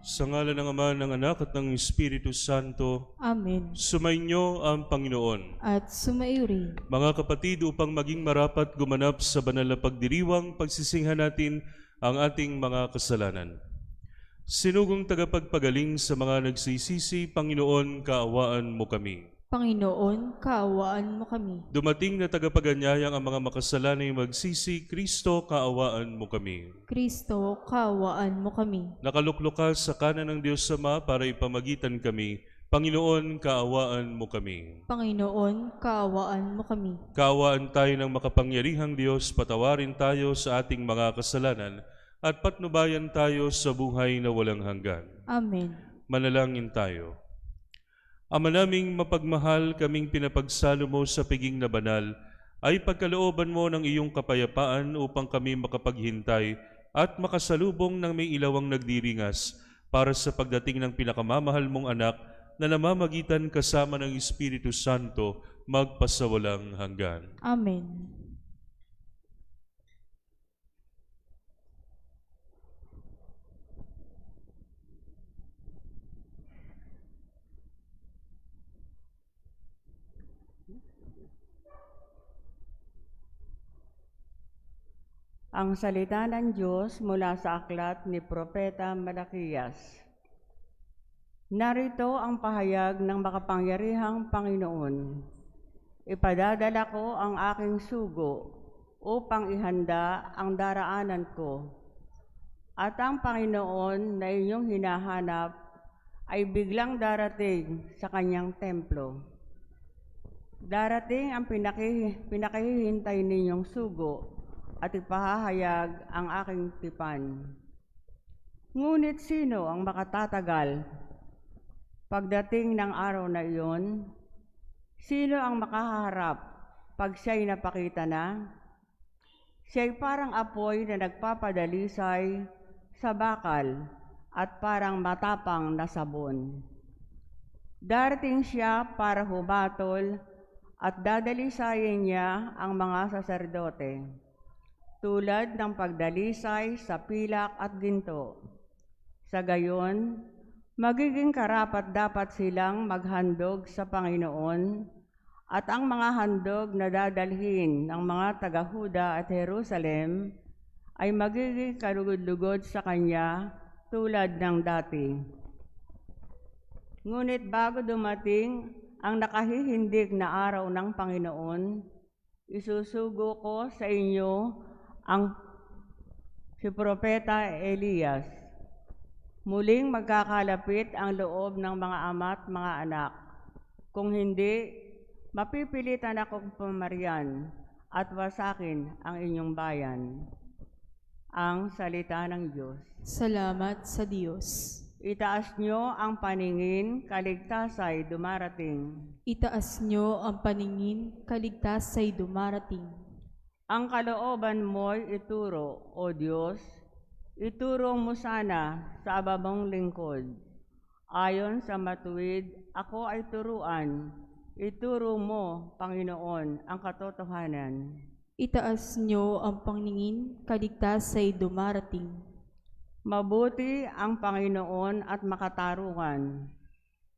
Sa ngalan ng Ama, ng Anak, at ng Espiritu Santo. Amen. Sumainyo ang Panginoon. At sumaiyo rin. Mga kapatid, upang maging marapat gumanap sa banal na pagdiriwang, pagsisinghan natin ang ating mga kasalanan. Sinugong tagapagpagaling sa mga nagsisisi, Panginoon, kaawaan mo kami. Panginoon, kaawaan mo kami. Dumating na tagapaganyayang ang mga makasalanay magsisi, Kristo, kaawaan mo kami. Kristo, kaawaan mo kami. Nakaluklok ka sa kanan ng Diyos Ama para ipamagitan kami, Panginoon, kaawaan mo kami. Panginoon, kaawaan mo kami. Kaawaan tayo ng makapangyarihang Diyos, patawarin tayo sa ating mga kasalanan, at patnubayan tayo sa buhay na walang hanggan. Amen. Manalangin tayo. Ama naming mapagmahal, kaming pinapagsalo mo sa piging na banal, ay pagkalooban mo ng iyong kapayapaan upang kami makapaghintay at makasalubong ng may ilawang nagdiringas para sa pagdating ng pinakamamahal mong anak na namamagitan kasama ng Espiritu Santo magpasawalang hanggan. Amen. Ang salita ng Diyos mula sa aklat ni Propeta Malakiyas. Narito ang pahayag ng makapangyarihang Panginoon. Ipadadala ko ang aking sugo upang ihanda ang daraanan ko. At ang Panginoon na inyong hinahanap ay biglang darating sa kanyang templo. Darating ang pinakihintay ninyong sugo at ipahahayag ang aking tipan. Ngunit sino ang makatatagal pagdating ng araw na iyon? Sino ang makaharap pag siya'y napakita na? Siya'y parang apoy na nagpapadalisay sa bakal at parang matapang na sabon. Darating siya para humatol at dadalisayin niya ang mga saserdote, tulad ng pagdalisay sa pilak at ginto. Sa gayon, magiging karapat-dapat silang maghandog sa Panginoon, at ang mga handog na dadalhin ng mga taga-Huda at Jerusalem ay magiging kalugod-lugod sa Kanya tulad ng dati. Ngunit bago dumating ang nakahihindig na araw ng Panginoon, isusugo ko sa inyo si Propeta Elias. Muling magkakalapit ang loob ng mga ama at mga anak. Kung hindi, mapipilitan akong pumarian at wasakin ang inyong bayan. Ang salita ng Diyos. Salamat sa Diyos. Itaas nyo ang paningin, kaligtasay dumarating. Itaas nyo ang paningin, kaligtasay dumarating. Ang kalooban mo'y ituro, O Diyos, ituro mo sana sa ababang lingkod. Ayon sa matuwid, ako ay turuan. Ituro mo, Panginoon, ang katotohanan. Itaas nyo ang paningin, kaligtasay dumarating. Mabuti ang Panginoon at makatarungan.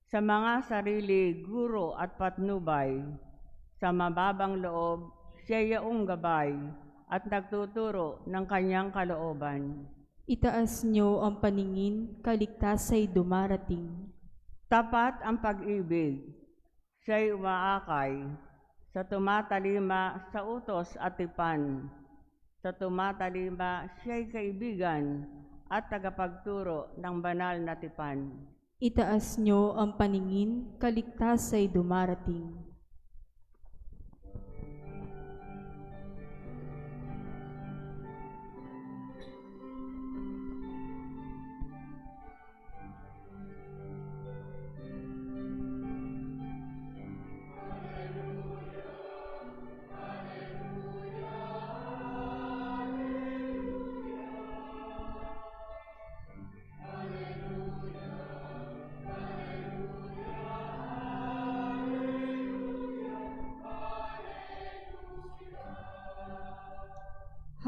Sa mga sarili, guro at patnubay, sa mababang loob, siya yaong gabay at nagtuturo ng kanyang kalooban. Itaas nyo ang paningin, kaligtasay dumarating. Tapat ang pag-ibig, siya'y umaakay, sa tumatalima sa utos at tipan. Sa tumatalima, siya'y kaibigan at tagapagturo ng banal na tipan. Itaas nyo ang paningin, kaligtasay dumarating.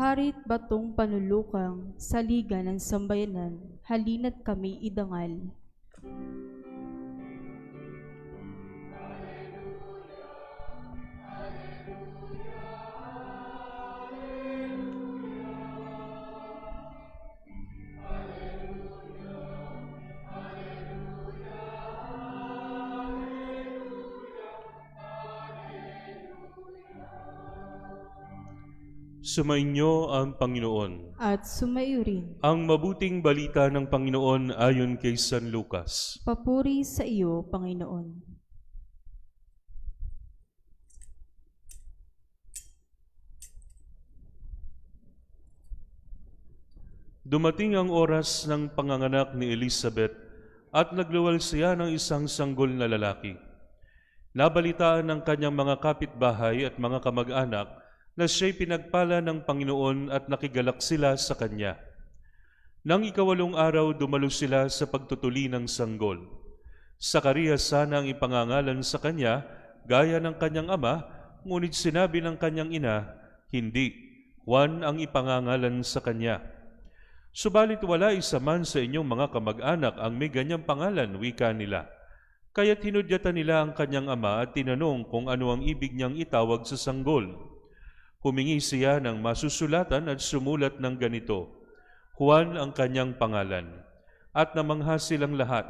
Harit batong panulukang, saligan ng sambayanan. halina't kami idangal. Sumainyo ang Panginoon. At sumayo rin. Ang mabuting balita ng Panginoon ayon kay San Lucas. Papuri sa iyo, Panginoon. Dumating ang oras ng panganganak ni Elizabeth at nagluwal siya ng isang sanggol na lalaki. Nabalitaan ng kanyang mga kapitbahay at mga kamag-anak na siya'y pinagpala ng Panginoon at nakigalak sila sa kanya. Nang ikawalong araw, dumalo sila sa pagtutuli ng sanggol. Zacarias sana ang ipangangalan sa kanya, gaya ng kanyang ama, ngunit sinabi ng kanyang ina, hindi, Juan ang ipangangalan sa kanya. Subalit wala isa man sa inyong mga kamag-anak ang may ganyang pangalan, wika nila. Kaya't hinudyatan nila ang kanyang ama at tinanong kung ano ang ibig niyang itawag sa sanggol. Humingi siya ng masusulatan at sumulat ng ganito, Juan ang kanyang pangalan. At namangha silang lahat.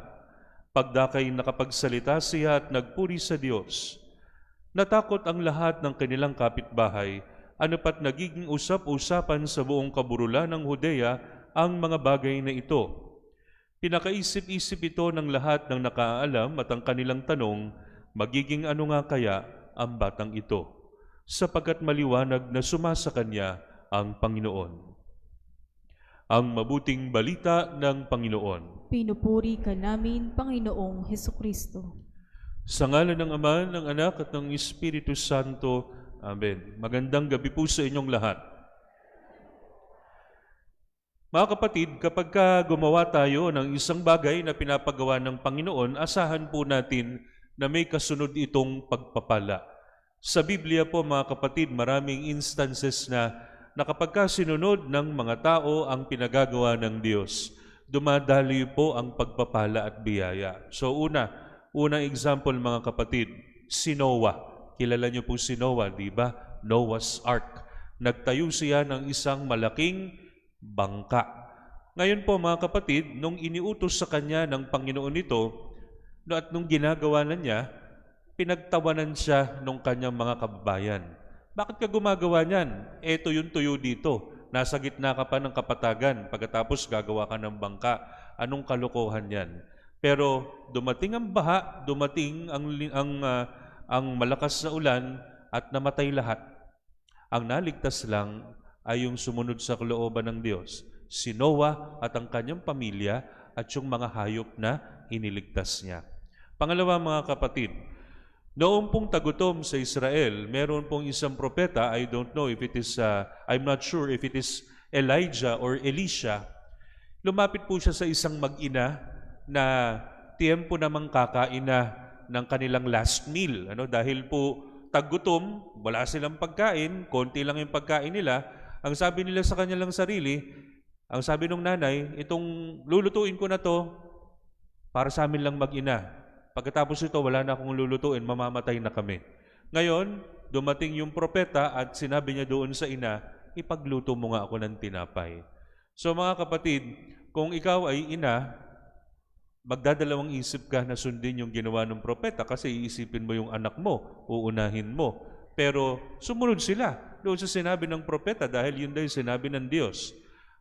Pagdakay nakapagsalita siya at nagpuri sa Diyos. Natakot ang lahat ng kanilang kapitbahay, ano pat nagiging usap-usapan sa buong kaburulan ng Judea ang mga bagay na ito. Pinakaisip-isip ito ng lahat ng nakaalam at ang kanilang tanong, magiging ano nga kaya ang batang ito? Sapagkat maliwanag na sumasa kanya ang Panginoon. Ang mabuting balita ng Panginoon. Pinupuri ka namin, Panginoong Hesukristo. Sa ngalan ng Ama, ng Anak at ng Espiritu Santo. Amen. Magandang gabi po sa inyong lahat. Mga kapatid, kapag gumawa tayo ng isang bagay na pinapagawa ng Panginoon, asahan po natin na may kasunod itong pagpapala. Sa Biblia po, mga kapatid, maraming instances na kapag sinunod ng mga tao ang pinagagawa ng Diyos, dumadaloy po ang pagpapala at biyaya. So unang example, mga kapatid, si Noah. Kilala niyo po si Noah, di ba? Noah's Ark. Nagtayo siya ng isang malaking bangka. Ngayon po, mga kapatid, nung iniutos sa kanya ng Panginoon ito, at nung ginagawa na niya, pinagtawanan siya ng kanyang mga kababayan. Bakit ka gumagawa niyan? Eto yung tuyo dito. Nasa gitna ka pa ng kapatagan. Pagkatapos gagawa ka ng bangka. Anong kalokohan yan? Pero dumating ang baha, dumating ang malakas na ulan at namatay lahat. Ang naligtas lang ay yung sumunod sa kalooban ng Diyos. Si Noah at ang kanyang pamilya at yung mga hayop na iniligtas niya. Pangalawa, mga kapatid, noong pong tagutom sa Israel, meron pong isang propeta, I don't know if it is, I'm not sure if it is Elijah or Elisha. Lumapit po siya sa isang mag-ina na tiyempo namang kakain na ng kanilang last meal. Dahil po tagutom, wala silang pagkain, konti lang yung pagkain nila. Ang sabi nila sa kanilang sarili, ang sabi ng nanay, itong lulutuin ko na to para sa amin lang mag-ina. Pagkatapos ito, wala na akong lulutuin, mamamatay na kami. Ngayon, dumating yung propeta at sinabi niya doon sa ina, ipagluto mo nga ako ng tinapay. So mga kapatid, kung ikaw ay ina, magdadalawang isip ka na sundin yung ginawa ng propeta kasi iisipin mo yung anak mo, uunahin mo. Pero sumunod sila doon sa sinabi ng propeta dahil yun daw yung sinabi ng Diyos.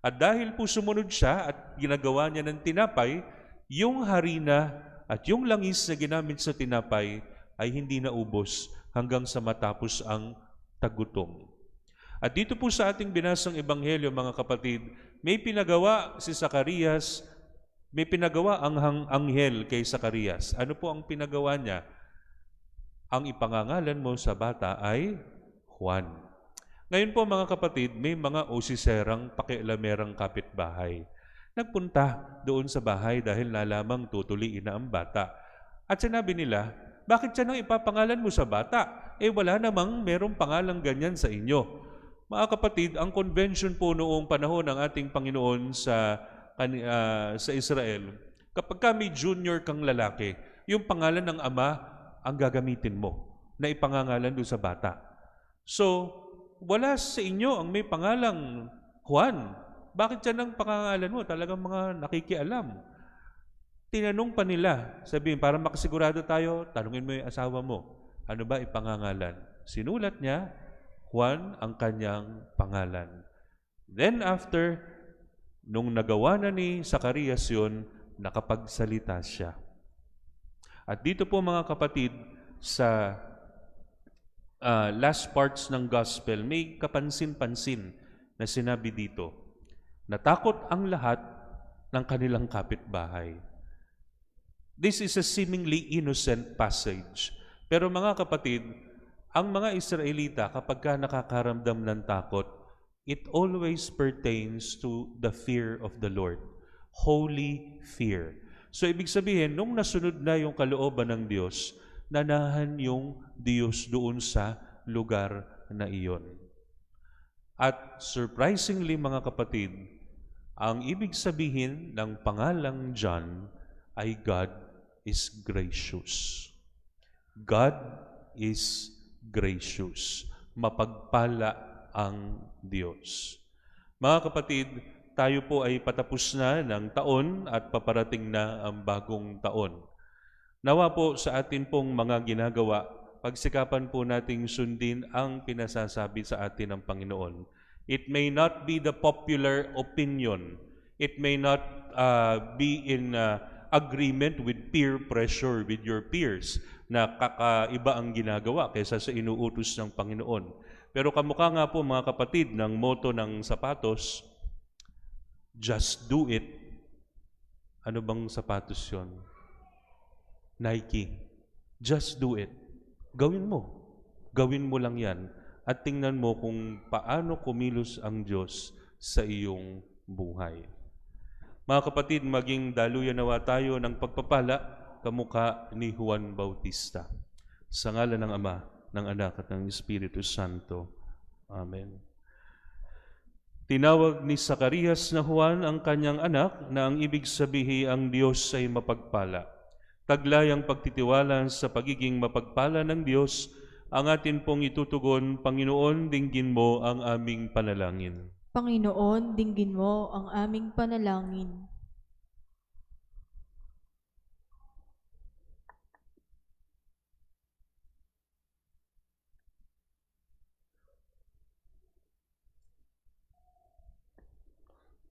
At dahil po sumunod siya at ginagawa niya ng tinapay, yung harina at yung langis na ginamit sa tinapay ay hindi naubos hanggang sa matapos ang tagutom. At dito po sa ating binasang ebanghelyo, mga kapatid, may pinagawa si Zacarias, may pinagawa ang anghel kay Zacarias. Ano po ang pinagawa niya? Ang ipangangalan mo sa bata ay Juan. Ngayon po, mga kapatid, may mga osiserang pakialamerang kapitbahay. Nagpunta doon sa bahay dahil nalamang tutuliin na ang bata. At sinabi nila, bakit siya nang ipapangalan mo sa bata? Wala namang merong pangalang ganyan sa inyo. Mga kapatid, ang convention po noong panahon ng ating Panginoon sa sa Israel, kapag ka may junior kang lalaki, yung pangalan ng ama ang gagamitin mo na ipangangalan doon sa bata. So, wala sa inyo ang may pangalang Juan. Bakit yan ang pangangalan mo? Talagang mga nakikialam. Tinanong pa nila, sabihin, para makasigurado tayo, tanungin mo yung asawa mo, ano ba ipangangalan? Sinulat niya, Juan ang kanyang pangalan. Then after, nung nagawa na ni Zacarias yun, nakapagsalita siya. At dito po mga kapatid, sa last parts ng gospel, may kapansin-pansin na sinabi dito, natakot ang lahat ng kanilang kapitbahay. This is a seemingly innocent passage. Pero mga kapatid, ang mga Israelita kapag ka nakakaramdam ng takot, it always pertains to the fear of the Lord. Holy fear. So ibig sabihin, nung nasunod na yung kalooban ng Diyos, nanahan yung Diyos doon sa lugar na iyon. At surprisingly mga kapatid, ang ibig sabihin ng pangalang John ay God is gracious. God is gracious. Mapagpala ang Diyos. Mga kapatid, tayo po ay patapos na ng taon at paparating na ang bagong taon. Nawa po sa atin pong mga ginagawa, pagsikapan po nating sundin ang pinasasabi sa atin ng Panginoon. It may not be the popular opinion. It may not be in agreement with peer pressure with your peers na kakaiba ang ginagawa kaysa sa inuutos ng Panginoon. Pero kamukha nga po mga kapatid ng motto ng sapatos, just do it. Ano bang sapatos yon? Nike. Just do it. Gawin mo. Gawin mo lang yan. At tingnan mo kung paano kumilos ang Diyos sa iyong buhay. Mga kapatid, maging daluyan nawa tayo ng pagpapala kamukha ni Juan Bautista. Sa ngalan ng Ama, ng Anak at ng Espiritu Santo. Amen. Tinawag ni Zacarias na Juan ang kanyang anak na ang ibig sabihin ang Diyos ay mapagpala. Taglay ang pagtitiwala sa pagiging mapagpala ng Diyos, ang atin pong itutugon, Panginoon, dinggin mo ang aming panalangin. Panginoon, dinggin mo ang aming panalangin.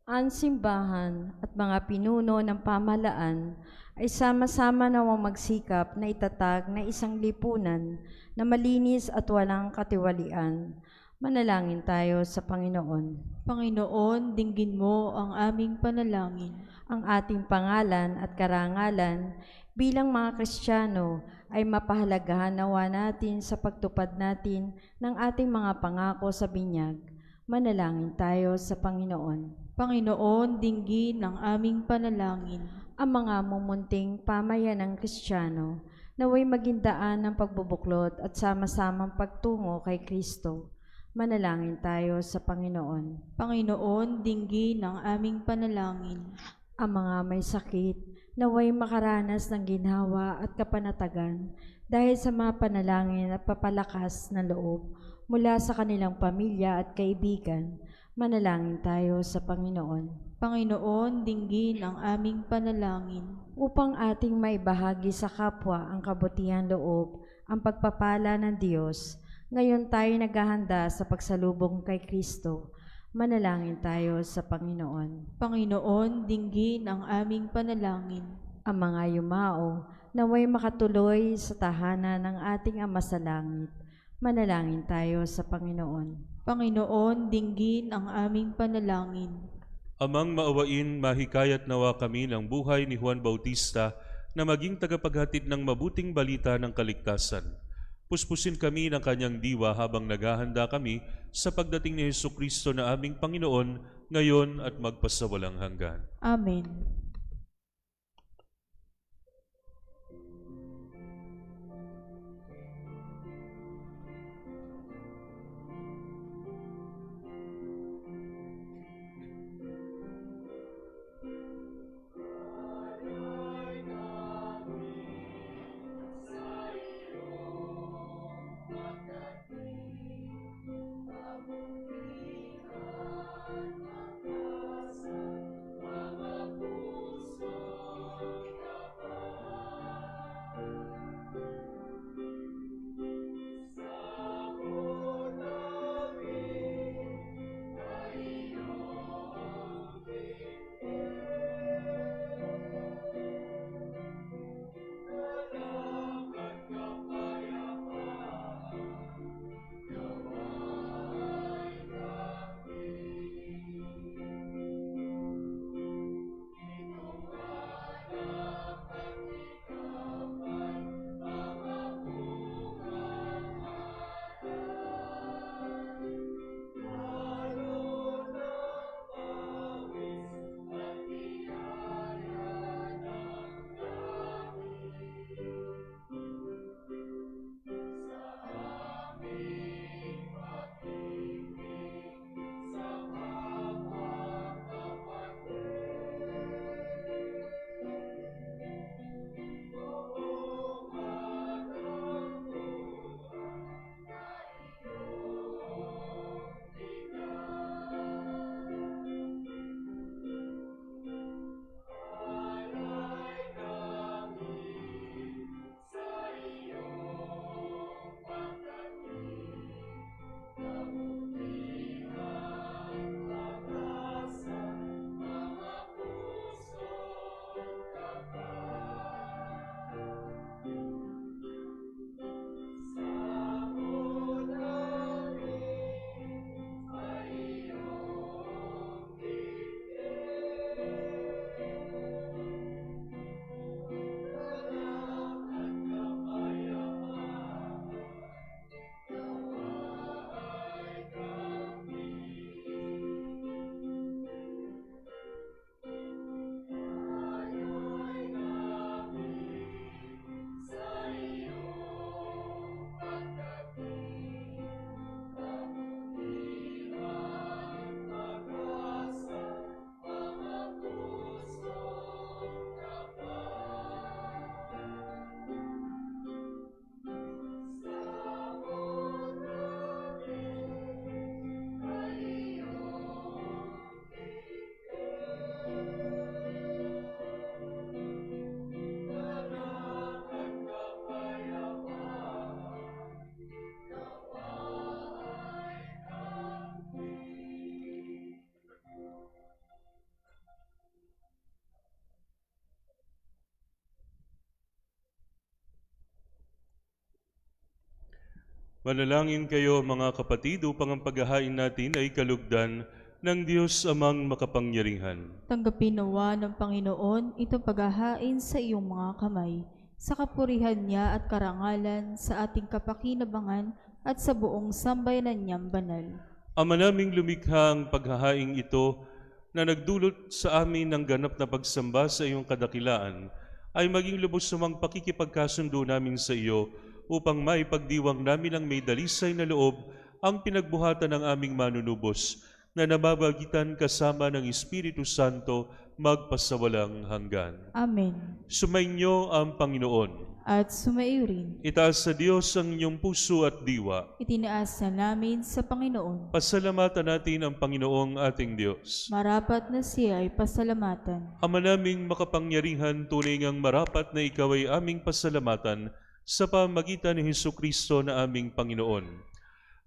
Ang simbahan at mga pinuno ng pamahalaan ay sama-sama nawang magsikap na itatag na isang lipunan na malinis at walang katiwalian. Manalangin tayo sa Panginoon. Panginoon, dinggin mo ang aming panalangin. Ang ating pangalan at karangalan bilang mga Kristiyano ay mapahalagahan nawa natin sa pagtupad natin ng ating mga pangako sa binyag. Manalangin tayo sa Panginoon. Panginoon, dinggin ang aming panalangin. Ang mga mumunting pamayanang Kristiyano naway maging daan ng pagbubuklod at sama-samang pagtungo kay Kristo. Manalangin tayo sa Panginoon. Panginoon, dinggin ang aming panalangin. Ang mga may sakit naway makaranas ng ginhawa at kapanatagan dahil sa mga panalangin at papalakas na loob mula sa kanilang pamilya at kaibigan. Manalangin tayo sa Panginoon. Panginoon, dinggin ang aming panalangin. Upang ating maibahagi sa kapwa ang kabutihan loob, ang pagpapala ng Diyos, ngayon tayo naghahanda sa pagsalubong kay Kristo. Manalangin tayo sa Panginoon. Panginoon, dinggin ang aming panalangin. Ang mga yumao naway makatuloy sa tahanan ng ating Ama sa Langit. Manalangin tayo sa Panginoon. Panginoon, dinggin ang aming panalangin. Amang maawain, mahikayat nawa kami ng buhay ni Juan Bautista na maging tagapaghatid ng mabuting balita ng kaligtasan. Puspusin kami ng kanyang diwa habang naghahanda kami sa pagdating ni Jesucristo na aming Panginoon, ngayon at magpasawalang hanggan. Amen. Manalangin kayo mga kapatid upang ang paghahain natin ay kalugdan ng Diyos amang makapangyarihan. Tanggapin nawa ng Panginoon itong paghahain sa iyong mga kamay, sa kapurihan niya at karangalan, sa ating kapakinabangan at sa buong sambayanan niyang banal. Ama naming lumikha ang paghahaing ito na nagdulot sa amin ng ganap na pagsamba sa iyong kadakilaan, ay maging lubos sumang pakikipagkasundo namin sa iyo upang maipagdiwang namin ang may dalisay na loob ang pinagbuhatan ng aming manunubos na nababagitan kasama ng Espiritu Santo magpasawalang hanggan. Amen. Sumainyo ang Panginoon. At sumaiyo rin, Itaas sa Diyos ang inyong puso at diwa. itinaas na namin sa Panginoon. Pasalamatan natin ang Panginoong ating Diyos. Marapat na siya ay pasalamatan. Ama naming makapangyarihan, tunay ngang marapat na ikaw ay aming pasalamatan sa pamagitan ni Hesukristo na aming Panginoon.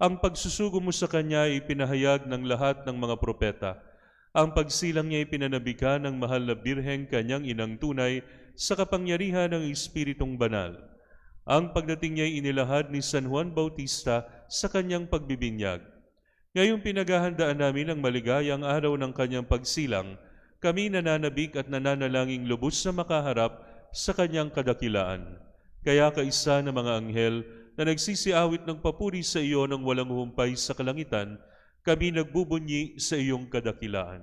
Ang pagsusugo mo sa Kanya ay pinahayag ng lahat ng mga propeta. Ang pagsilang niya ay pinanabikan ng mahal na Birheng Kanyang inang tunay sa kapangyarihan ng Espiritong Banal. Ang pagdating niya ay inilahad ni San Juan Bautista sa kanyang pagbibinyag. Ngayong pinaghahandaan namin ang maligayang araw ng kanyang pagsilang, kami nananabik at nananalangin lubos na makaharap sa kanyang kadakilaan. Kaya kaisa ng mga anghel na nagsisiawit ng papuri sa iyo ng walang humpay sa kalangitan, kami nagbubunyi sa iyong kadakilaan.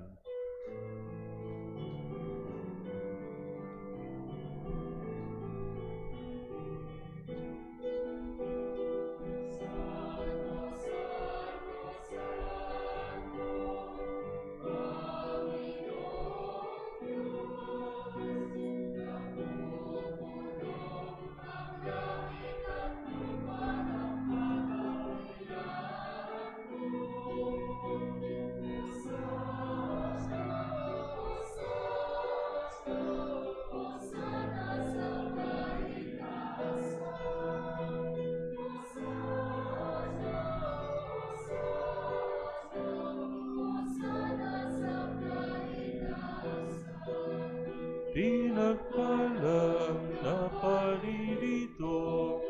Pinagpalang na paririto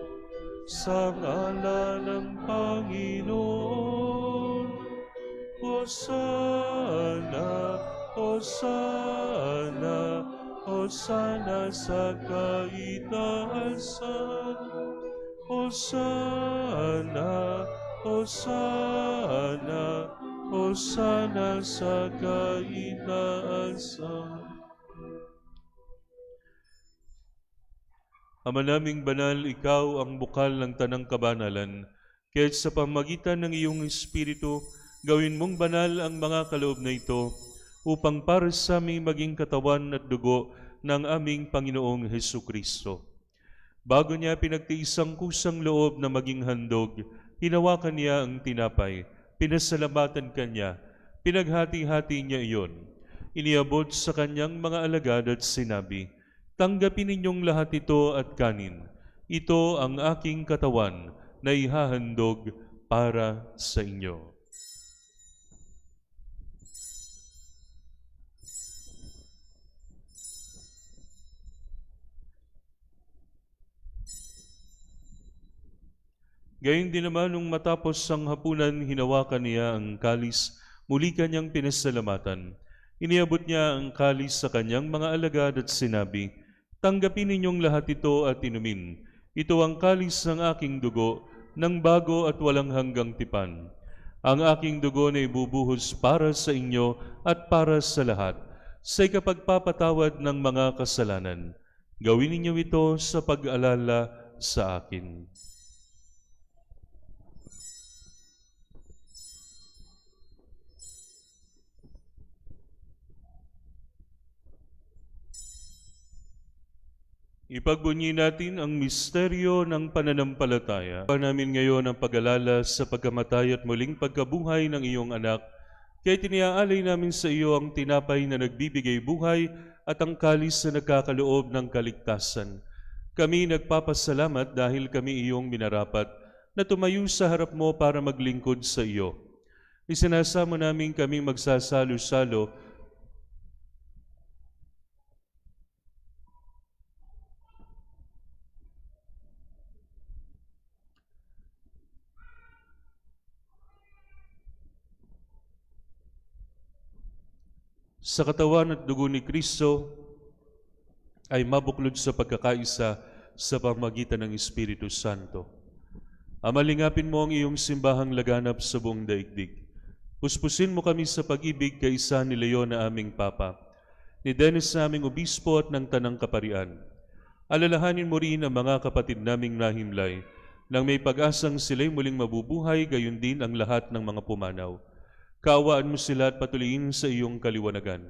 sa ngalan ng Panginoon. Hosana, Hosana, Hosana sa kaitaasan. Hosana, Hosana, Hosana sa kaitaasan. Ama naming banal, ikaw ang bukal ng tanang kabanalan, kaya't sa pamagitan ng iyong Espiritu, gawin mong banal ang mga kaloob na ito, upang para sa aming maging katawan at dugo ng aming Panginoong Hesukristo. Bago niya pinagtiis ang kusang loob na maging handog, hinawakan niya ang tinapay, pinasalamatan kanya, pinaghati-hati niya iyon. Iniabot sa kanyang mga alagad at sinabi, "Tanggapin ninyong lahat ito at kanin. Ito ang aking katawan na ihahandog para sa inyo." Gayun din naman nung matapos ang hapunan, hinawakan niya ang kalis, muli kanyang pinasalamatan. Iniabot niya ang kalis sa kanyang mga alagad at sinabi, "Tanggapin ninyong lahat ito at inumin. Ito ang kalis ng aking dugo, ng bago at walang hanggang tipan. Ang aking dugo na ibubuhos para sa inyo at para sa lahat, sa ikapagpapatawad ng mga kasalanan. Gawin ninyo ito sa pag-alala sa akin." Ipagbunyi natin ang misteryo ng pananampalataya. Pa namin ngayon ang pag-alala sa pagkamatay at muling pagkabuhay ng iyong anak, kaya tiniaalay namin sa iyo ang tinapay na nagbibigay buhay at ang kalis na nagkakaloob ng kaligtasan. Kami nagpapasalamat dahil kami iyong minarapat na tumayo sa harap mo para maglingkod sa iyo. Isinasamo namin kaming magsasalo-salo sa katawan at dugo ni Kristo ay mabuklod sa pagkakaisa sa pamagitan ng Espiritu Santo. Amalingapin mo ang iyong simbahang laganap sa buong daigdig. Puspusin mo kami sa pag-ibig kaisa ni Leon na aming Papa, ni Dennis na aming Obispo at ng Tanang Kaparian. Alalahanin mo rin ang mga kapatid naming nahimlay, nang may pag-asang sila'y muling mabubuhay, gayon din ang lahat ng mga pumanaw. Kaawaan mo sila at patuloyin sa iyong kaliwanagan.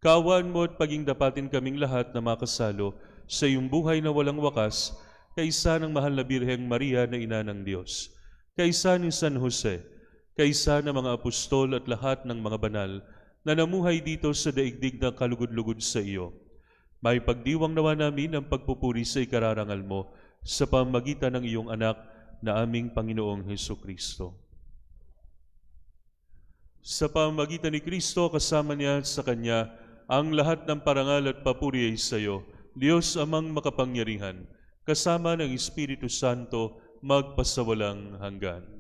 Kaawaan mo at paging dapatin kaming lahat na makasalo sa iyong buhay na walang wakas, kaisa ng mahal na Birheng Maria na Ina ng Diyos, kaisa ni San Jose, kaisa ng mga apostol at lahat ng mga banal na namuhay dito sa daigdig na kalugod-lugod sa iyo. May pagdiwang nawa namin ang pagpupuri sa ikararangal mo sa pamamagitan ng iyong anak na aming Panginoong Hesukristo. Sa pamamagitan ni Kristo, kasama niya at sa Kanya, ang lahat ng parangal at papuri ay sa iyo, Diyos amang makapangyarihan, kasama ng Espiritu Santo, magpasawalang hanggan.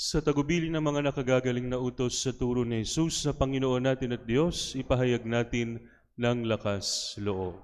Sa tagubilin ng mga nakagagaling na utos sa turo ni Jesus na Panginoon natin at Diyos, ipahayag natin ng lakas loob.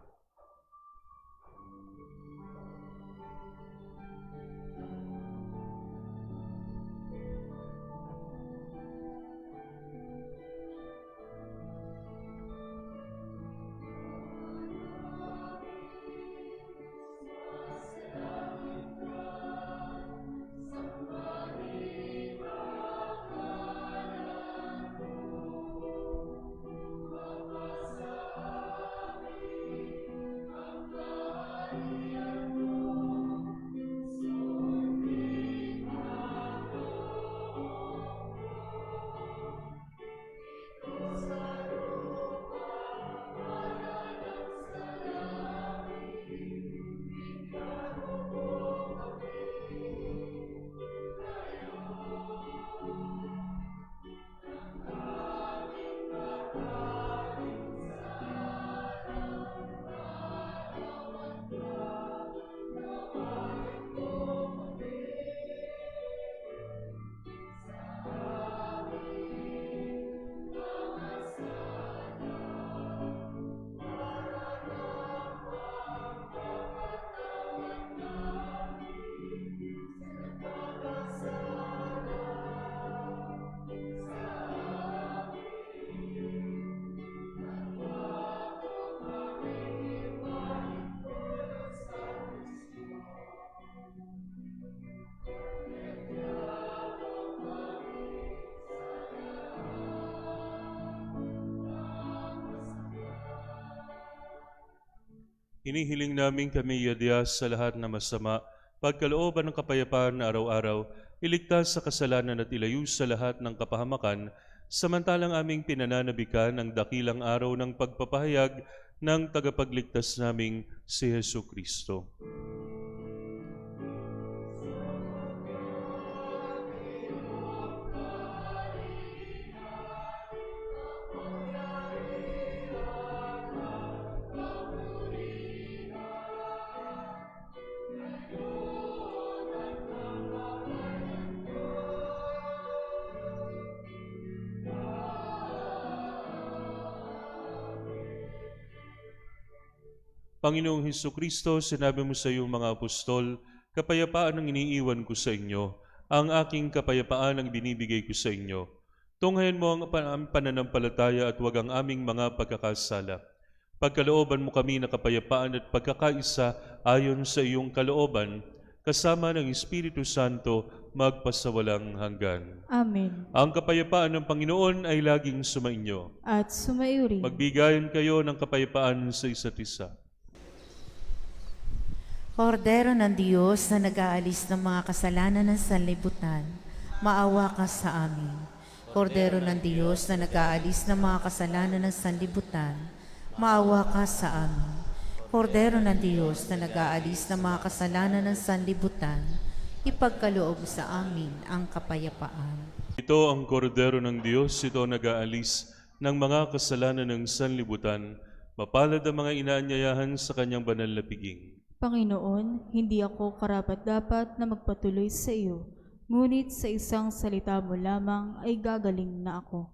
Hinihiling namin kami, Diyos, sa lahat na masama, pagkalooban ng kapayapaan na araw-araw, iligtas sa kasalanan at ilayo sa lahat ng kapahamakan, samantalang aming pinananabikan ang dakilang araw ng pagpapahayag ng tagapagligtas naming si Hesukristo. Panginoong Hesukristo, sinabi mo sa iyong mga apostol, kapayapaan ang iniiwan ko sa inyo, ang aking kapayapaan ang binibigay ko sa inyo. Tunghayan mo ang pananampalataya at huwag ang aming mga pagkakasala. Pagkalooban mo kami na kapayapaan at pagkakaisa ayon sa iyong kalooban, kasama ng Espiritu Santo, magpasawalang hanggan. Amen. Ang kapayapaan ng Panginoon ay laging sumainyo. At sumaiyo rin. Magbigayan kayo ng kapayapaan sa isa't isa. Kordero ng Diyos na nag-aalis ng mga kasalanan ng sanlibutan, maawa ka sa amin. Kordero ng Diyos na nag-aalis ng mga kasalanan ng sanlibutan, maawa ka sa amin. Kordero ng Diyos na nag-aalis ng mga kasalanan ng sanlibutan, ipagkaloob sa amin ang kapayapaan. Ito ang kordero ng Diyos, ito ang nag-aalis ng mga kasalanan ng sanlibutan. Mapalad ang mga inaanyayahan sa kanyang banal na piging. Panginoon, hindi ako karapat-dapat na magpatuloy sa iyo, ngunit sa isang salita mo lamang ay gagaling na ako.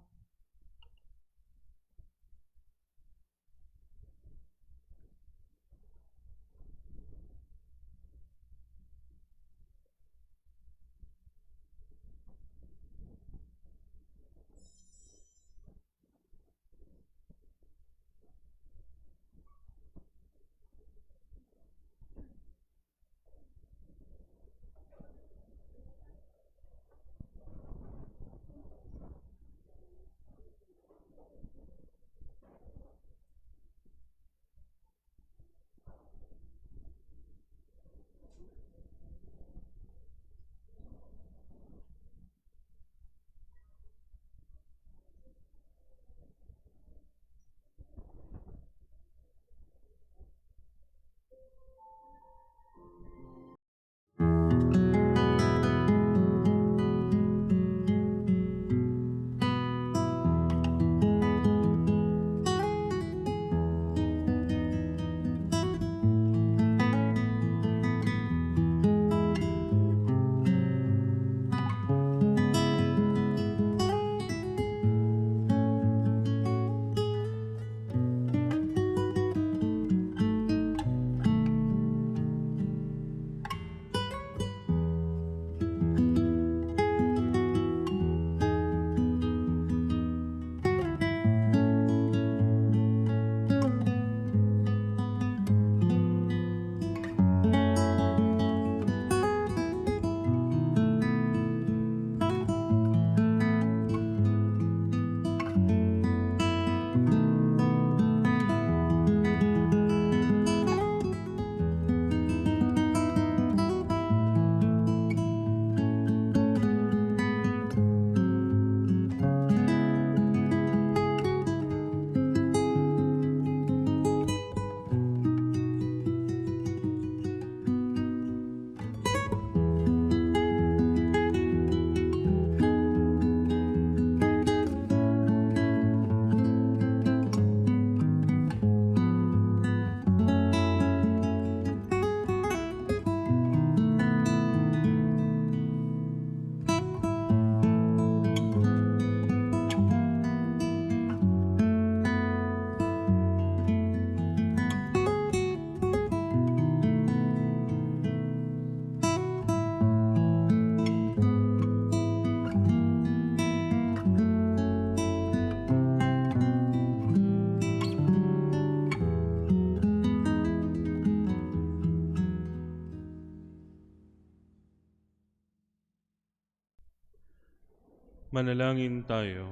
Manalangin tayo.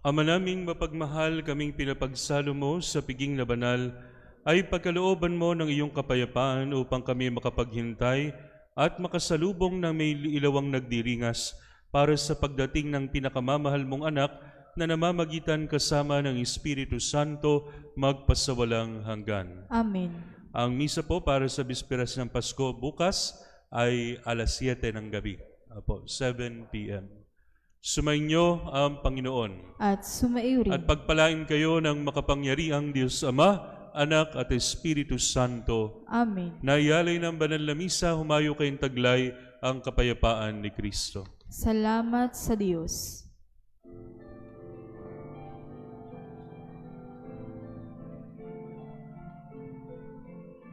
Ama naming mapagmahal, kaming pinapagsalo mo sa piging na banal, ay pagkalooban mo ng iyong kapayapaan upang kami makapaghintay at makasalubong ng may ilawang nagdiringas para sa pagdating ng pinakamamahal mong anak na namamagitan kasama ng Espiritu Santo magpasawalang hanggan. Amen. Ang misa po para sa Bisperas ng Pasko bukas ay alas 7 ng gabi. 7 p.m. Sumainyo ang Panginoon. At sumaiyo rin. At pagpalain kayo ng makapangyarihang Diyos Ama, Anak at Espiritu Santo. Amen. Naiyalay ng banal na misa, humayo kayong taglay ang kapayapaan ni Kristo. Salamat sa Diyos.